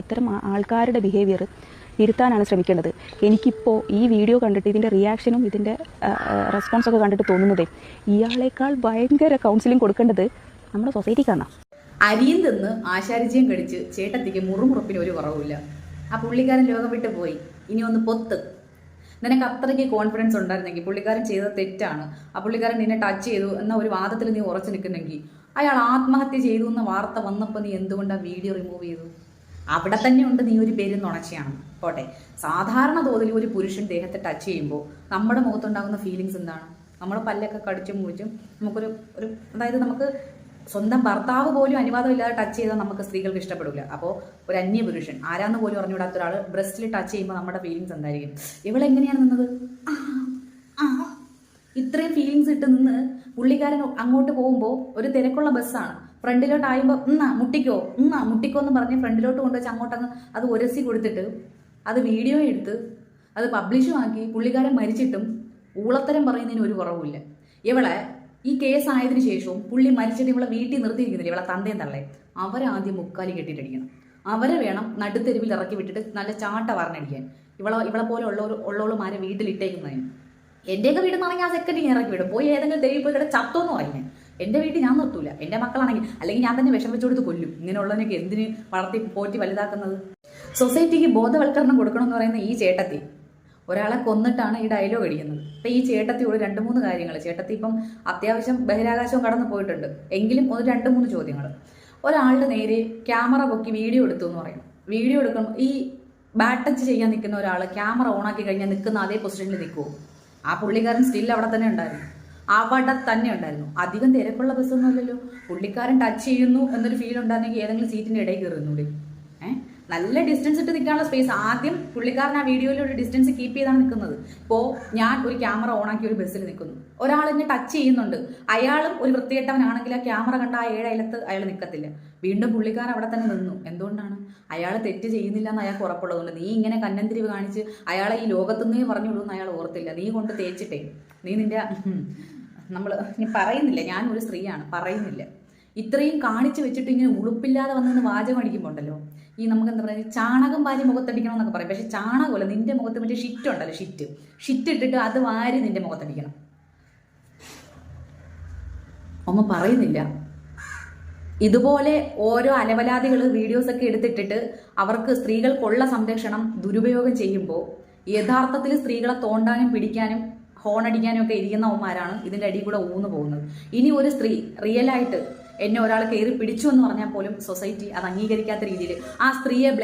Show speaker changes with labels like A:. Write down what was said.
A: ഇത്തരം ആൾക്കാരുടെ ബിഹേവിയർ തിരുത്താനാണ് ശ്രമിക്കേണ്ടത്. എനിക്കിപ്പോൾ ഈ വീഡിയോ കണ്ടിട്ട് ഇതിൻ്റെ റിയാക്ഷനും ഇതിൻ്റെ റെസ്പോൺസൊക്കെ കണ്ടിട്ട് തോന്നുന്നതേ ഇയാളേക്കാൾ ഭയങ്കര കൗൺസിലിംഗ് കൊടുക്കേണ്ടത് നമ്മുടെ സൊസൈറ്റിക്കാണ്.
B: അരിയും തിന്ന് ആശാരിച്ചയും കടിച്ച് ചേട്ടത്തിക്ക് മുറുമുറുപ്പിന് ഒരു കുറവില്ല. ആ പുള്ളിക്കാരൻ ലോകം വിട്ട് പോയി. ഇനി ഒന്ന് പൊത്ത്. നിനക്ക് അത്രയ്ക്ക് കോൺഫിഡൻസ് ഉണ്ടായിരുന്നെങ്കിൽ പുള്ളിക്കാരൻ ചെയ്തത് തെറ്റാണ്, ആ പുള്ളിക്കാരൻ നിന്നെ ടച്ച് ചെയ്തു എന്ന ഒരു വാദത്തിൽ നീ ഉറച്ചു നിൽക്കുന്നെങ്കിൽ അയാൾ ആത്മഹത്യ ചെയ്തു എന്ന വാർത്ത വന്നപ്പോൾ നീ എന്തുകൊണ്ടാണ് വീഡിയോ റിമൂവ് ചെയ്തു? അവിടെ തന്നെ ഉണ്ട് നീ ഒരു പെരുന്നുണച്ചയാണ്. പോട്ടെ, സാധാരണ തോതിൽ ഒരു പുരുഷൻ ദേഹത്തെ ടച്ച് ചെയ്യുമ്പോൾ നമ്മുടെ മുഖത്തുണ്ടാകുന്ന ഫീലിങ്സ് എന്താണ്? നമ്മുടെ പല്ലൊക്കെ കടിച്ചും മുറിച്ചും നമുക്കൊരു അതായത് നമുക്ക് സ്വന്തം ഭർത്താവ് പോലും അനുവാദമില്ലാതെ ടച്ച് ചെയ്താൽ നമുക്ക് സ്ത്രീകൾക്ക് ഇഷ്ടപ്പെടില്ല. അപ്പോൾ ഒരു അന്യ പുരുഷൻ ആരാന്ന് പോലും അറിഞ്ഞുകൂടാത്ത ഒരാൾ ബ്രസ്റ്റിൽ ടച്ച് ചെയ്യുമ്പോൾ നമ്മുടെ ഫീലിങ്സ് എന്തായിരിക്കും? ഇവളെങ്ങനെയാണ് നിന്നത്? ഇത്രയും ഫീലിങ്സ് ഇട്ട് നിന്ന് പുള്ളിക്കാരൻ അങ്ങോട്ട് പോകുമ്പോൾ ഒരു തിരക്കുള്ള ബസ്സാണ്, ഫ്രണ്ടിലോട്ടായുമ്പോൾ മുട്ടിക്കോ എന്ന് പറഞ്ഞ് ഫ്രണ്ടിലോട്ട് കൊണ്ടുവച്ച് അങ്ങോട്ടങ്ങ് അത് ഉരസി കൊടുത്തിട്ട് അത് വീഡിയോ എടുത്ത് അത് പബ്ലിഷും ആക്കി പുള്ളിക്കാരൻ മരിച്ചിട്ടും ഊളത്തരം പറയുന്നതിന് ഒരു കുറവുമില്ല. ഇവളെ ഈ കേസ് ആയതിനു ശേഷവും പുള്ളി മരിച്ചിട്ട് ഇവളെ വീട്ടിൽ നിർത്തിയിരിക്കുന്നില്ല, ഇവളെ തന്തയും തള്ളേ. അവരാദ്യം മുക്കാലി കെട്ടിയിട്ടടിക്കണം. അവരെ വേണം നടുത്തെരുവിൽ ഇറക്കി വിട്ടിട്ട് നല്ല ചാട്ട വാർന്നടിക്കാൻ. ഇവളെ പോലെ ഉള്ളവളുമാരെ വീട്ടിലിട്ടേക്കുന്നതിന്. എൻ്റെയൊക്കെ വീട്ടിൽ നിന്നാണെങ്കിൽ ആ സെക്കൻഡ് ഞാൻ ഇറക്കി വിടും. പോയി ഏതെങ്കിലും തെരുവിൽ പോയി കിട ചത്തോന്ന് പറയുന്നത്. എൻ്റെ വീട്ടിൽ ഞാൻ നിർത്തൂല. എൻ്റെ മക്കളാണെങ്കിൽ അല്ലെങ്കിൽ ഞാൻ തന്നെ വിഷം വെച്ചു കൊടുത്ത് കൊല്ലും. ഇങ്ങനെയുള്ളതിനൊക്കെ എന്തിന് വളർത്തി പോറ്റി വലുതാക്കുന്നത്? സൊസൈറ്റിക്ക് ബോധവൽക്കരണം കൊടുക്കണമെന്ന് പറയുന്ന ഈ ചേട്ടത്തി ഒരാളെ കൊന്നിട്ടാണ് ഈ ഡയലോഗ് അടിക്കുന്നത്. ഇപ്പം ഈ ചേട്ടത്തിയോട് 2-3 കാര്യങ്ങൾ. ചേട്ടത്തി ഇപ്പം അത്യാവശ്യം ബഹിരാകാശവും കടന്നു പോയിട്ടുണ്ട്, എങ്കിലും ഒരു 2-3 ചോദ്യങ്ങൾ. ഒരാളുടെ നേരെ ക്യാമറ പൊക്കി വീഡിയോ എടുത്തു എന്ന് പറയണം. വീഡിയോ എടുക്കണം, ഈ ബാഡ് ടച്ച് ചെയ്യാൻ നിൽക്കുന്ന ഒരാൾ ക്യാമറ ഓണാക്കി കഴിഞ്ഞാൽ നിൽക്കുന്ന അതേ പൊസിഷനിൽ നിൽക്കുമോ? ആ പുള്ളിക്കാരൻ സ്റ്റിൽ അവിടെ തന്നെ ഉണ്ടായിരുന്നു. അധികം തിരക്കുള്ള ബസ്സൊന്നും അല്ലല്ലോ. പുള്ളിക്കാരൻ ടച്ച് ചെയ്യുന്നു എന്നൊരു ഫീൽ ഉണ്ടായിരുന്നെങ്കിൽ ഏതെങ്കിലും സീറ്റിൻ്റെ ഇടയിൽ കയറുന്നൂടെ? നല്ല ഡിസ്റ്റൻസ് ഇട്ട് നിൽക്കാനുള്ള സ്പേസ്. ആദ്യം പുള്ളിക്കാരൻ ആ വീഡിയോയിൽ ഒരു ഡിസ്റ്റൻസ് കീപ്പ് ചെയ്താണ് നിൽക്കുന്നത്. ഇപ്പോൾ ഞാൻ ഒരു ക്യാമറ ഓണാക്കി ഒരു ബസ്സിൽ നിൽക്കുന്നു, ഒരാൾ എന്നെ ടച്ച് ചെയ്യുന്നുണ്ട്, അയാളും ഒരു വൃത്തികെട്ടവനാണെങ്കിൽ ആ ക്യാമറ കണ്ട ആ 7 അയലത്ത് അയാൾ നിൽക്കത്തില്ല. വീണ്ടും പുള്ളിക്കാരൻ അവിടെ തന്നെ നിന്നു. എന്തുകൊണ്ടാണ്? അയാൾ തെറ്റ് ചെയ്യുന്നില്ല എന്ന് അയാൾക്ക് ഉറപ്പുള്ളതുകൊണ്ട്. നീ ഇങ്ങനെ കന്നന്തിരിവ് കാണിച്ച് അയാളെ ഈ ലോകത്തുനിന്നേ പറഞ്ഞുള്ളൂ എന്ന് അയാൾ ഓർത്തില്ല. നീ കൊണ്ട് തേച്ചിട്ടേ നീ നിന്റെ നീ പറയുന്നില്ല, ഞാൻ ഒരു സ്ത്രീയാണ് പറയുന്നില്ല. ഇത്രയും കാണിച്ചു വെച്ചിട്ട് ഇങ്ങനെ ഉളുപ്പില്ലാതെ വന്നെന്ന് വാചകം അടിക്കുമ്പോണ്ടല്ലോ, ഈ നമുക്ക് എന്താ പറയുക, ചാണകം വാരി മുഖത്തടിക്കണം എന്നൊക്കെ പറയും. പക്ഷെ ചാണകമല്ല, നിന്റെ മുഖത്ത് മറ്റേ ഷിറ്റ് ഉണ്ടല്ലോ, ഷിറ്റ് ഇട്ടിട്ട് അത് വാരി നിന്റെ മുഖത്തടിക്കണം. ഒമ്മ പറയുന്നില്ല. ഇതുപോലെ ഓരോ അലവലാദികൾ വീഡിയോസൊക്കെ എടുത്തിട്ടിട്ട് അവർക്ക് സ്ത്രീകൾക്കുള്ള സംരക്ഷണം ദുരുപയോഗം ചെയ്യുമ്പോൾ യഥാർത്ഥത്തിൽ സ്ത്രീകളെ തോണ്ടാനും പിടിക്കാനും ഹോണടിക്കാനും ഒക്കെ ഇരിക്കുന്നവന്മാരാണ് ഇതിൻ്റെ അടിയിൽ കൂടെ ഊന്നു പോകുന്നത്. ഇനി ഒരു സ്ത്രീ റിയലായിട്ട് എന്നെ ഒരാൾ കയറി പിടിച്ചു എന്ന് പറഞ്ഞാൽ പോലും സൊസൈറ്റി അത് അംഗീകരിക്കാത്ത രീതിയിൽ ആ സ്ത്രീയെ